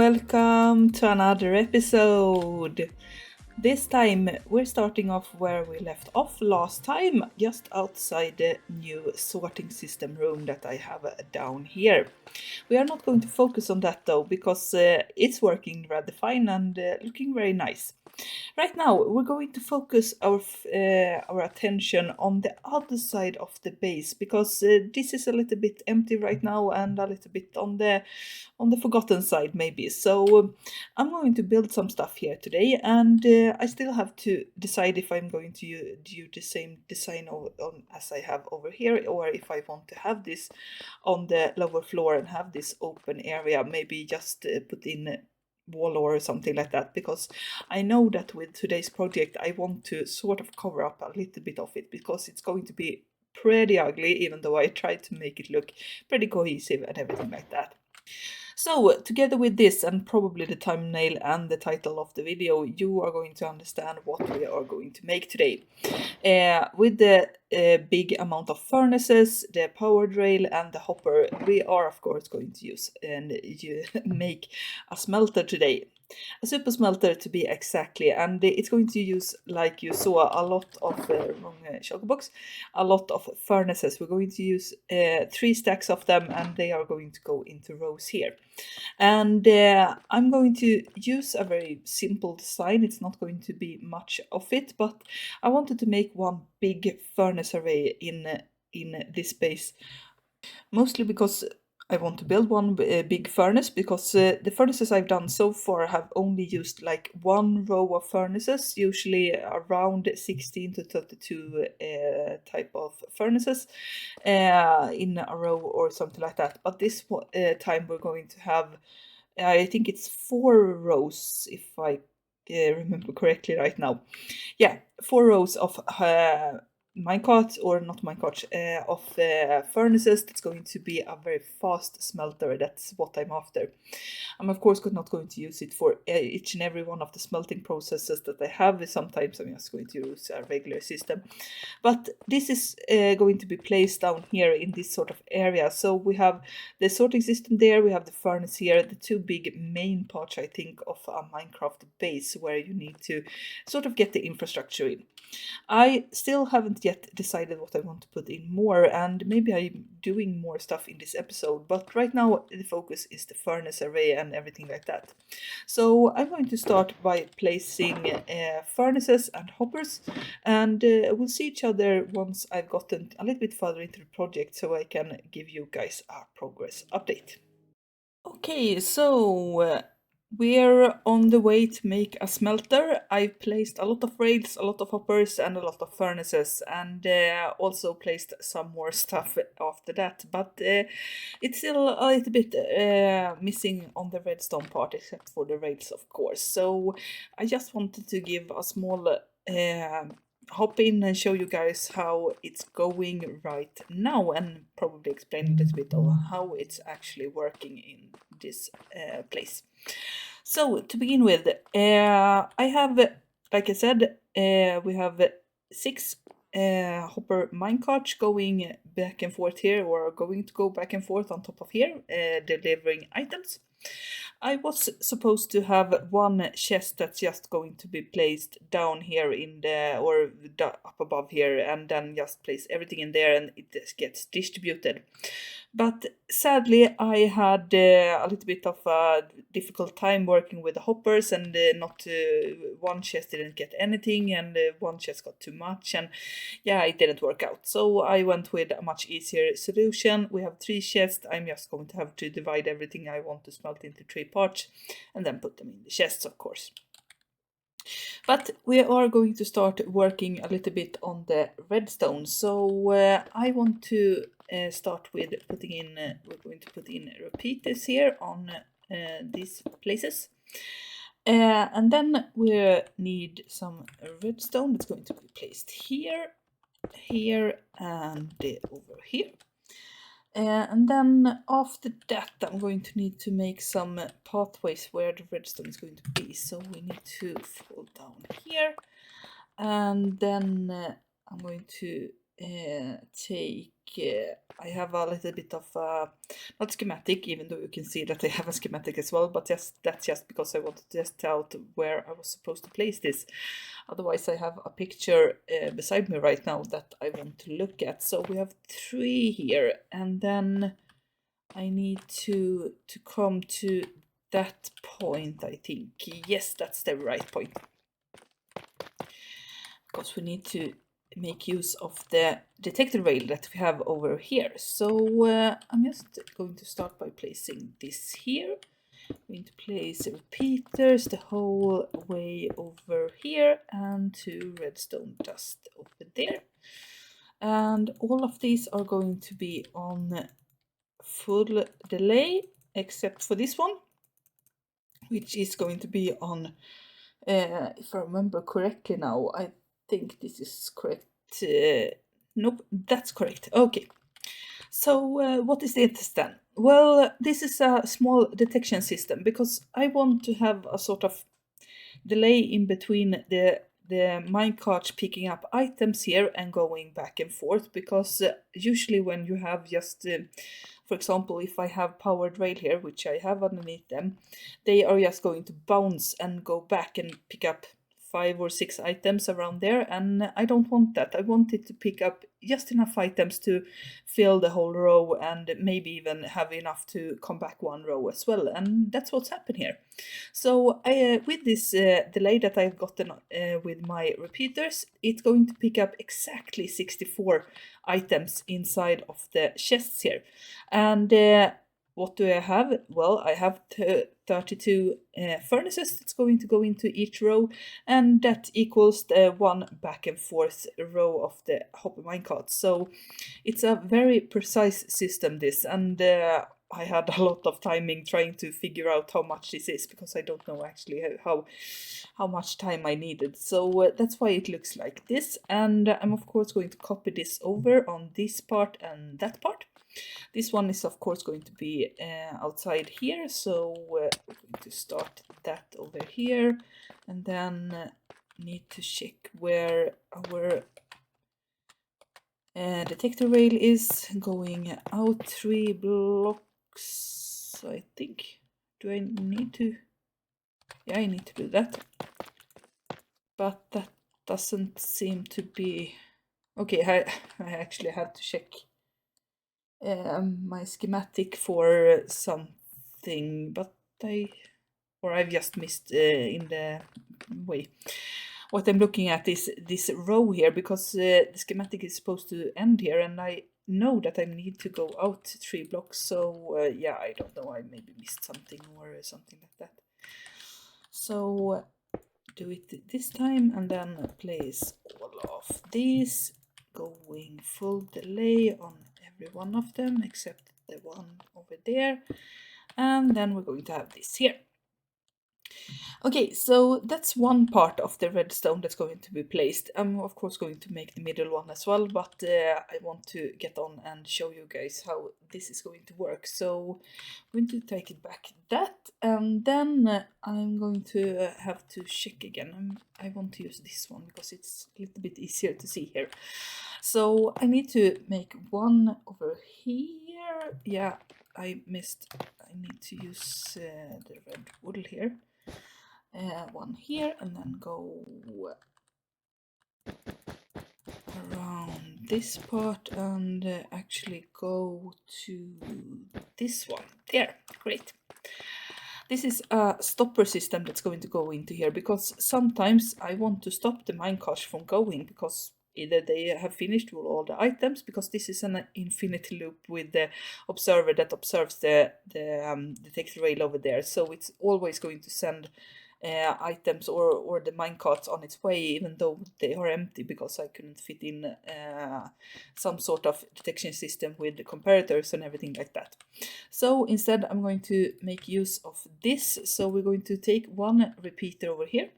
welcome to another episode. This time we're starting off where we left off last time, just outside the new sorting system room that I have down here. We are not going to focus on that though, because it's working rather fine and looking very nice. Right now, we're going to focus our attention on the other side of the base, because this is a little bit empty right now and a little bit on the forgotten side maybe. So I'm going to build some stuff here today, and I still have to decide if I'm going to do the same design as I have over here, or if I want to have this on the lower floor and have this open area, maybe just put in wall or something like that, because I know that with today's project I want to sort of cover up a little bit of it, because it's going to be pretty ugly, even though I tried to make it look pretty cohesive and everything like that. So, together with this and probably the thumbnail and the title of the video, you are going to understand what we are going to make today. With the big amount of furnaces, the power rail and the hopper, we are of course going to use and make a smelter today. A super smelter to be exactly, and it's going to use, like you saw, a lot of a lot of furnaces. We're going to use 3 stacks of them, and they are going to go into rows here. And I'm going to use a very simple design. It's not going to be much of it, but I wanted to make one big furnace array in this space, mostly because I want to build one big furnace, because the furnaces I've done so far have only used like one row of furnaces, usually around 16 to 32 type of furnaces in a row or something like that. But this time we're going to have, I think it's 4 rows, if I remember correctly right now. Yeah, 4 rows of minecart, or not minecart, of furnaces. That's going to be a very fast smelter. That's what I'm after. I'm of course not going to use it for each and every one of the smelting processes that I have. Sometimes I'm just going to use a regular system, but this is going to be placed down here in this sort of area. So we have the sorting system there, we have the furnace here, the 2 big main parts, I think, of a Minecraft base where you need to sort of get the infrastructure in. I still haven't yet decided what I want to put in more, and maybe I'm doing more stuff in this episode, but right now the focus is the furnace array and everything like that. So I'm going to start by placing furnaces and hoppers, and we'll see each other once I've gotten a little bit further into the project, so I can give you guys a progress update. Okay, so we're on the way to make a smelter. I've placed a lot of rails, a lot of hoppers, and a lot of furnaces, and also placed some more stuff after that. But it's still a little bit missing on the redstone part, except for the rails, of course. So I just wanted to give a small hop in and show you guys how it's going right now, and probably explain a little bit of how it's actually working in this place. So to begin with, I have, like I said, we have 6 hopper minecarts going back and forth here, or going to go back and forth on top of here, delivering items. I was supposed to have 1 chest that's just going to be placed down here in the, or up above here, and then just place everything in there and it just gets distributed. But sadly, I had a little bit of a difficult time working with the hoppers, and not 1 chest didn't get anything, and 1 chest got too much, and yeah, it didn't work out. So I went with a much easier solution. We have 3 chests. I'm just going to have to divide everything I want to smelt into 3 parts, and then put them in the chests, of course. But we are going to start working a little bit on the redstone. So I want to start with putting in, we're going to put in repeaters here on these places. And then we need some redstone that's going to be placed here, here, and over here. And then after that, I'm going to need to make some pathways where the redstone is going to be. So we need to fall down here, and then I'm going to take I have a little bit of not schematic, even though you can see that I have a schematic as well, but that's just because I wanted to test out where I was supposed to place this. Otherwise, I have a picture beside me right now that I want to look at. So we have 3 here, and then I need to come to that point, I think. Yes, that's the right point. Because we need to make use of the detector rail that we have over here. So I'm just going to start by placing this here. I'm going to place repeaters the whole way over here and 2 redstone dust over there. And all of these are going to be on full delay, except for this one, which is going to be on, if I remember correctly now, I think this is correct. Nope, that's correct. Okay. So what is this then? Well, this is a small detection system because I want to have a sort of delay in between the minecarts picking up items here and going back and forth, because usually when you have just for example, if I have powered rail here, which I have underneath them, they are just going to bounce and go back and pick up 5 or 6 items around there, and I don't want that. I want it to pick up just enough items to fill the whole row and maybe even have enough to come back 1 row as well, and that's what's happened here. So with this delay that I've gotten with my repeaters, it's going to pick up exactly 64 items inside of the chests here. And what do I have? Well, I have 32 furnaces that's going to go into each row, and that equals the 1 back and forth row of the hopper minecart. So it's a very precise system, this, and I had a lot of timing trying to figure out how much this is, because I don't know actually how much time I needed. So that's why it looks like this, and I'm of course going to copy this over on this part and that part. This one is of course going to be outside here, so we're going to start that over here, and then need to check where our detector rail is going out 3 blocks, I think. Do I need to? Yeah, I need to do that. But that doesn't seem to be... Okay, I actually had to check my schematic for something, but I've just missed in the way. What I'm looking at is this row here, because the schematic is supposed to end here, and I know that I need to go out 3 blocks, so yeah, I don't know, I maybe missed something or something like that. So do it this time, and then place all of these going full delay on every one of them except the one over there, and then we're going to have this here. Okay, so that's one part of the redstone that's going to be placed. I'm of course going to make the middle one as well, but I want to get on and show you guys how this is going to work. So I'm going to take it back that, and then I'm going to have to check again. I want to use this one because it's a little bit easier to see here. So I need to make one over here. Yeah, I missed. I need to use the red wool here. One here, and then go around this part and actually go to this one there. Great. This is a stopper system that's going to go into here, because sometimes I want to stop the minecarts from going, because either they have finished with all the items, because this is an infinity loop with the observer that observes the detector rail over there, so it's always going to send items or the minecarts on its way, even though they are empty, because I couldn't fit in some sort of detection system with the comparators and everything like that. So instead I'm going to make use of this. So we're going to take one repeater over here,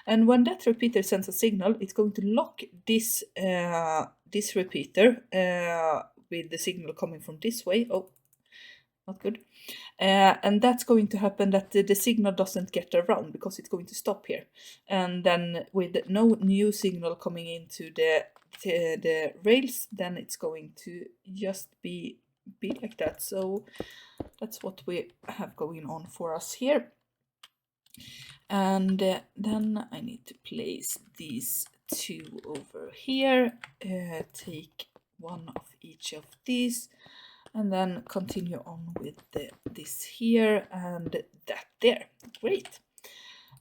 and when that repeater sends a signal, it's going to lock this this repeater with the signal coming from this way. Oh, not good. And that's going to happen that the signal doesn't get around because it's going to stop here. And then with no new signal coming into the rails, then it's going to just be like that. So that's what we have going on for us here. And then I need to place these two over here, take one of each of these, and then continue on with this here and that there. Great.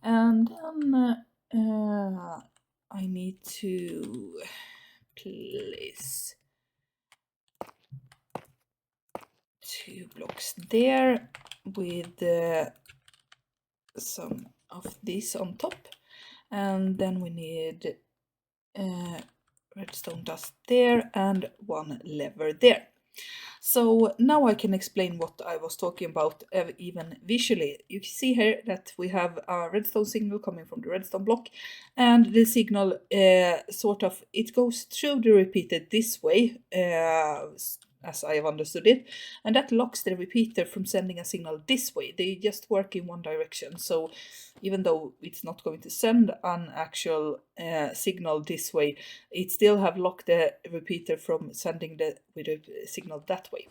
And then I need to place 2 blocks there with some of this on top, and then we need redstone dust there and 1 lever there. So now I can explain what I was talking about even visually. You can see here that we have a redstone signal coming from the redstone block, and the signal it goes through the repeater this way, as I have understood it, and that locks the repeater from sending a signal this way. They just work in one direction, so even though it's not going to send an actual signal this way, it still have locked the repeater from sending the signal that way.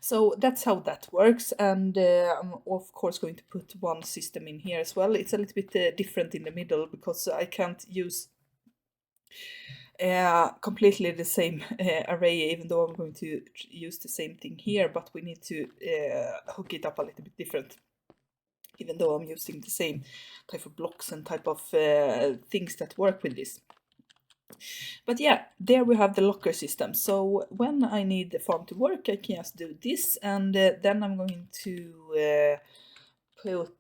So that's how that works, and I'm of course going to put one system in here as well. It's a little bit different in the middle because I can't use completely the same array, even though I'm going to use the same thing here, but we need to hook it up a little bit different, even though I'm using the same type of blocks and type of things that work with this. But yeah, there we have the locker system. So when I need the farm to work, I can just do this, and then I'm going to put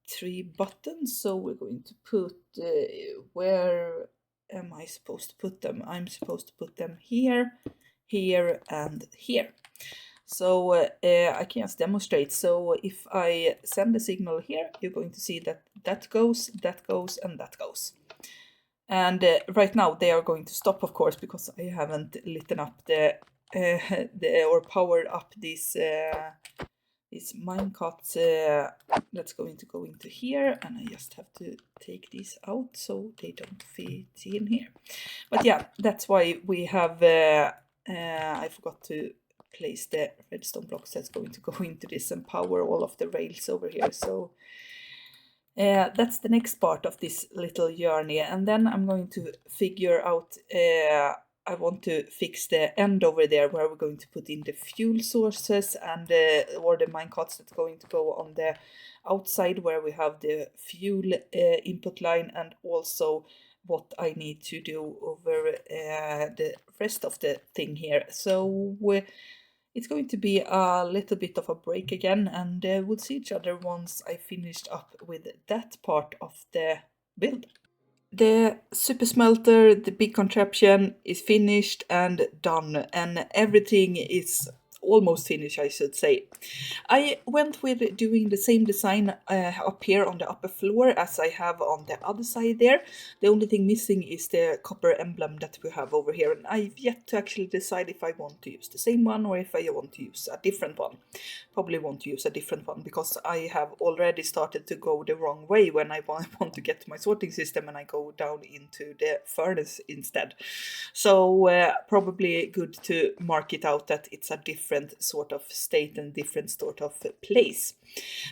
3 buttons. So we're going to put, where am I supposed to put them? I'm supposed to put them here, here, and here. So I can just demonstrate. So if I send the signal here, you're going to see that that goes, and that goes. And right now they are going to stop, of course, because I haven't lit up or powered up these minecarts. That's going to go into here, and I just have to take these out so they don't fit in here. But yeah, that's why we have. I forgot to place the redstone blocks that's going to go into this and power all of the rails over here. So that's the next part of this little journey, and then I'm going to figure out, I want to fix the end over there where we're going to put in the fuel sources and or the minecarts that's going to go on the outside where we have the fuel input line, and also what I need to do over the rest of the thing here. So it's going to be a little bit of a break again, and we'll see each other once I finished up with that part of the build. The super smelter, the big contraption, is finished and done, and everything is almost finished, I should say. I went with doing the same design up here on the upper floor as I have on the other side there. The only thing missing is the copper emblem that we have over here, and I've yet to actually decide if I want to use the same one or if I want to use a different one. Probably want to use a different one because I have already started to go the wrong way when I want to get to my sorting system and I go down into the furnace instead. So probably good to mark it out that it's a different sort of state and different sort of place.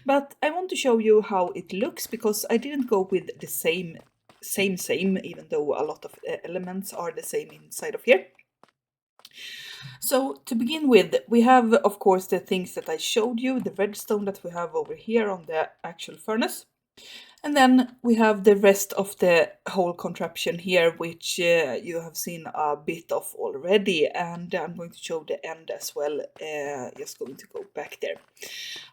But I want to show you how it looks because I didn't go with the same, even though a lot of elements are the same inside of here. So to begin with, we have, of course, the things that I showed you, the redstone that we have over here on the actual furnace. And then we have the rest of the whole contraption here, which you have seen a bit of already, and I'm going to show the end as well, just going to go back there.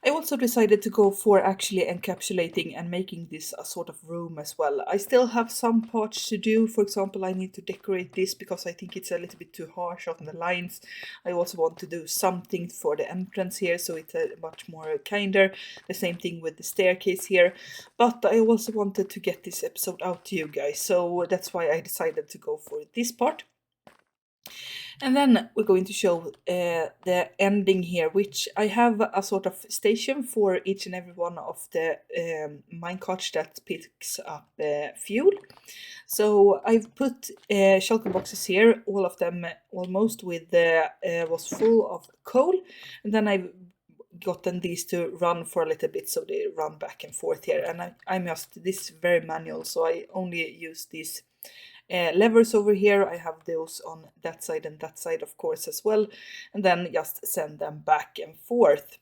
I also decided to go for actually encapsulating and making this a sort of room as well. I still have some parts to do. For example, I need to decorate this because I think it's a little bit too harsh on the lines. I also want to do something for the entrance here so it's much more kinder. The same thing with the staircase here. But I also wanted to get this episode out to you guys, so that's why I decided to go for this part. And then we're going to show the ending here, which I have a sort of station for each and every one of the minecarts that picks up fuel. So I've put shulker boxes here, all of them almost with was full of coal, and then I've gotten these to run for a little bit, so they run back and forth here. And I'm just, this is very manual, so I only use these levers over here. I have those on that side and that side, of course, as well, and then just send them back and forth.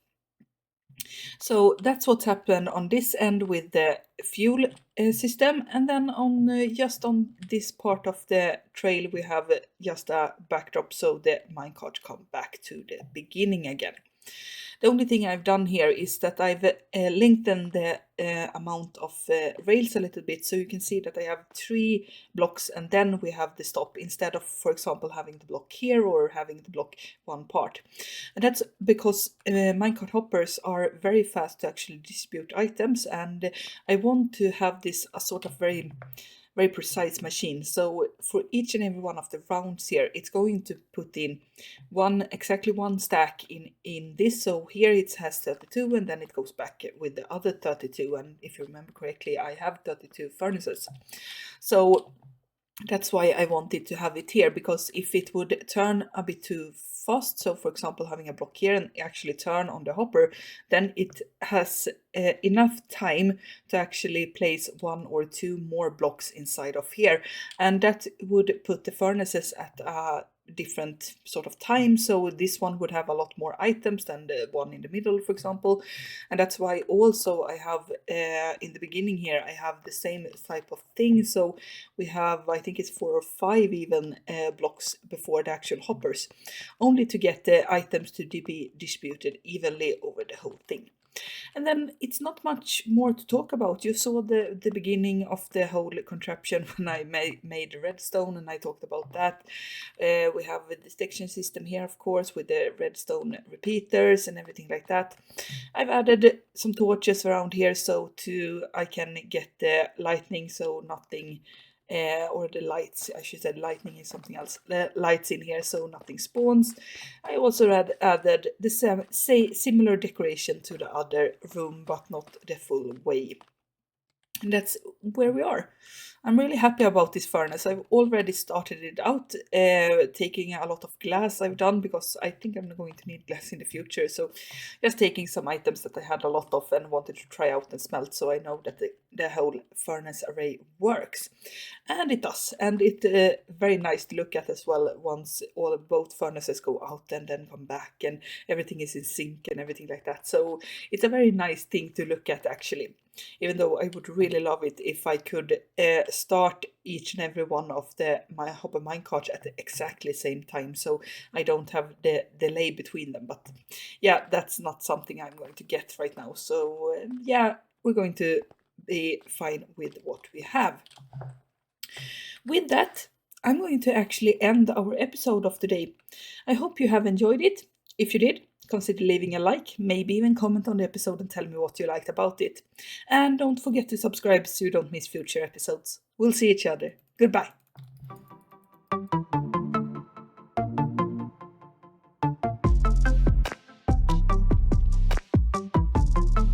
So that's what's happened on this end with the fuel system, and then on just on this part of the trail we have just a backdrop, so the minecart come back to the beginning again. The only thing I've done here is that I've lengthened the amount of rails a little bit, so you can see that I have 3 blocks and then we have the stop, instead of, for example, having the block here or having the block one part. And that's because minecart hoppers are very fast to actually distribute items, and I want to have this a sort of very precise machine. So for each and every one of the rounds here, it's going to put in exactly one stack in this. So here it has 32, and then it goes back with the other 32. And if you remember correctly, I have 32 furnaces. So that's why I wanted to have it here, because if it would turn a bit too fast, so for example having a block here and actually turn on the hopper, then it has enough time to actually place 1 or 2 more blocks inside of here, and that would put the furnaces at a different sort of time. So this one would have a lot more items than the one in the middle, for example, and that's why also I have in the beginning here I have the same type of thing. So we have, I think it's 4 or 5 even blocks before the actual hoppers, only to get the items to be distributed evenly over the whole thing. And then it's not much more to talk about. You saw the beginning of the whole contraption when I made redstone, and I talked about that. We have the distinction system here, of course, with the redstone repeaters and everything like that. I've added some torches around here so I can get the lightning, so nothing or the lights, I should say lightning is something else, the lights in here so nothing spawns. I also added the similar decoration to the other room, but not the full way. And that's where we are. I'm really happy about this furnace. I've already started it out, taking a lot of glass I've done, because I think I'm going to need glass in the future. So just taking some items that I had a lot of and wanted to try out and smelt, so I know that the whole furnace array works. And it does. And it's very nice to look at as well once both furnaces go out and then come back and everything is in sync and everything like that. So it's a very nice thing to look at, actually. Even though I would really love it if I could start each and every one of my hopper minecarts at the exactly same time, so I don't have the delay between them. But yeah, that's not something I'm going to get right now. So yeah, we're going to be fine with what we have. With that, I'm going to actually end our episode of today. I hope you have enjoyed it. If you did, consider leaving a like, maybe even comment on the episode and tell me what you liked about it. And don't forget to subscribe so you don't miss future episodes. We'll see each other. Goodbye.